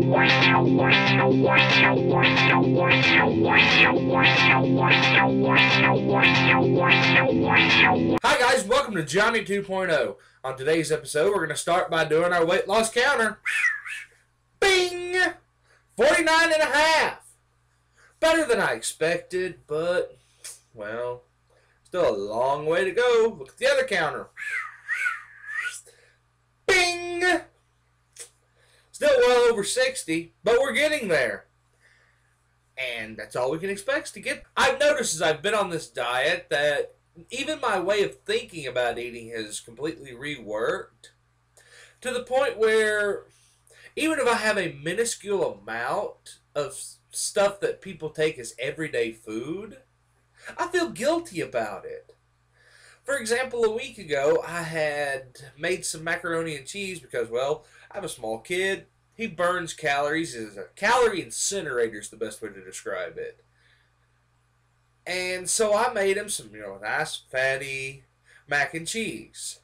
Hi guys, welcome to Johnny 2.0. On today's episode, we're going to start by doing our weight loss counter. Bing! 49 and a half. Better than I expected, but, well, still a long way to go. Look at the other counter. Bing! Still well over 60, but we're getting there. And that's all we can expect to get. I've noticed as I've been on this diet that even my way of thinking about eating has completely reworked. To the point where even if I have a minuscule amount of stuff that people take as everyday food, I feel guilty about it. For example, a week ago, I had made some macaroni and cheese because, well, I have a small kid. He burns calories. Is a calorie incinerator is the best way to describe it. And so I made him some, nice fatty mac and cheese.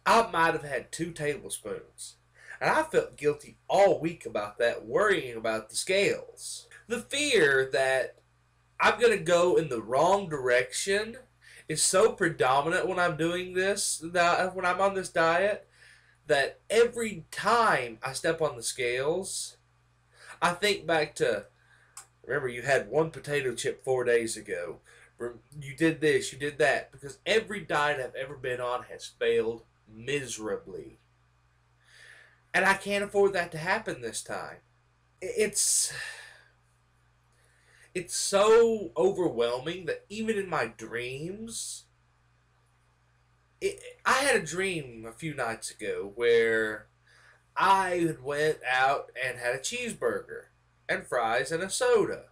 I might have had 2 tablespoons. And I felt guilty all week about that, worrying about the scales. The fear that I'm going to go in the wrong direction is so predominant when I'm doing this, when I'm on this diet, that every time I step on the scales, I think back to, remember you had 1 potato chip 4 days ago. You did this, you did that. Because every diet I've ever been on has failed miserably. And I can't afford that to happen this time. It's so overwhelming that even in my dreams, I had a dream a few nights ago where I had went out and had a cheeseburger and fries and a soda.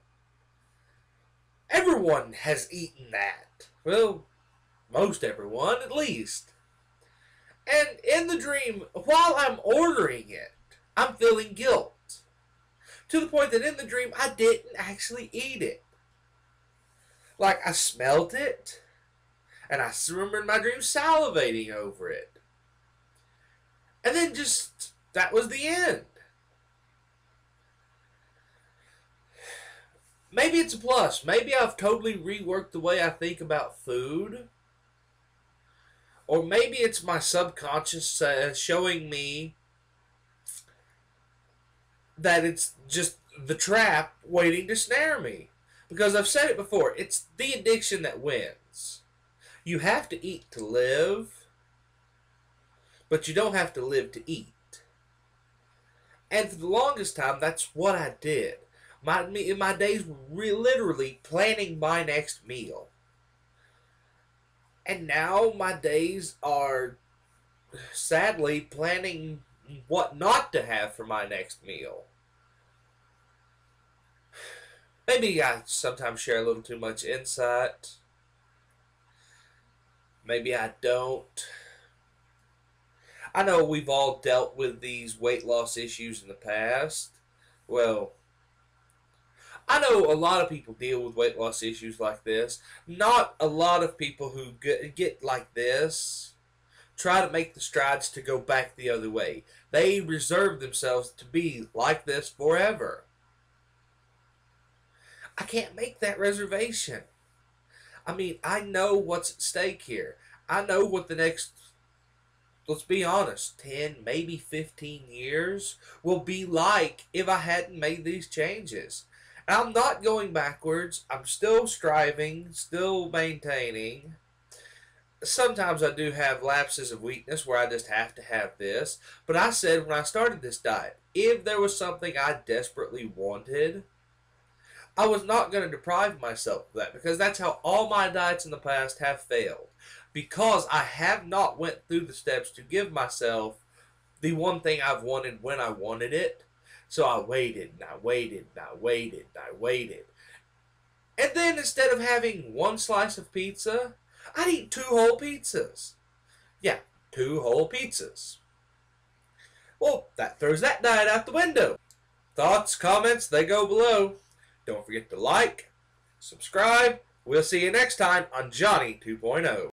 Everyone has eaten that. Well, most everyone at least. And in the dream, while I'm ordering it, I'm feeling guilt. To the point that in the dream, I didn't actually eat it. Like, I smelled it, and I remember in my dream salivating over it. And then just, that was the end. Maybe it's a plus. Maybe I've totally reworked the way I think about food. Or maybe it's my subconscious showing me that it's just the trap waiting to snare me. Because I've said it before, it's the addiction that wins. You have to eat to live, but you don't have to live to eat. And for the longest time, that's what I did. My days were literally planning my next meal. And now my days are, sadly, planning what not to have for my next meal. Maybe I sometimes share a little too much insight. Maybe I don't. I know we've all dealt with these weight loss issues in the past. Well, I know a lot of people deal with weight loss issues like this. Not a lot of people who get like this try to make the strides to go back the other way. They reserve themselves to be like this forever. I can't make that reservation. I mean, I know what's at stake here. I know what the next, let's be honest, 10, maybe 15 years will be like if I hadn't made these changes. And I'm not going backwards. I'm still striving, still maintaining. Sometimes I do have lapses of weakness where I just have to have this. But I said when I started this diet, if there was something I desperately wanted, I was not going to deprive myself of that, because that's how all my diets in the past have failed. Because I have not went through the steps to give myself the one thing I've wanted when I wanted it. So I waited, and I waited, and I waited, and I waited. And then instead of having 1 slice of pizza, I'd eat 2 whole pizzas. Yeah, 2 whole pizzas. Well, that throws that diet out the window. Thoughts, comments, they go below. Don't forget to like, subscribe. We'll see you next time on Johnny 2.0.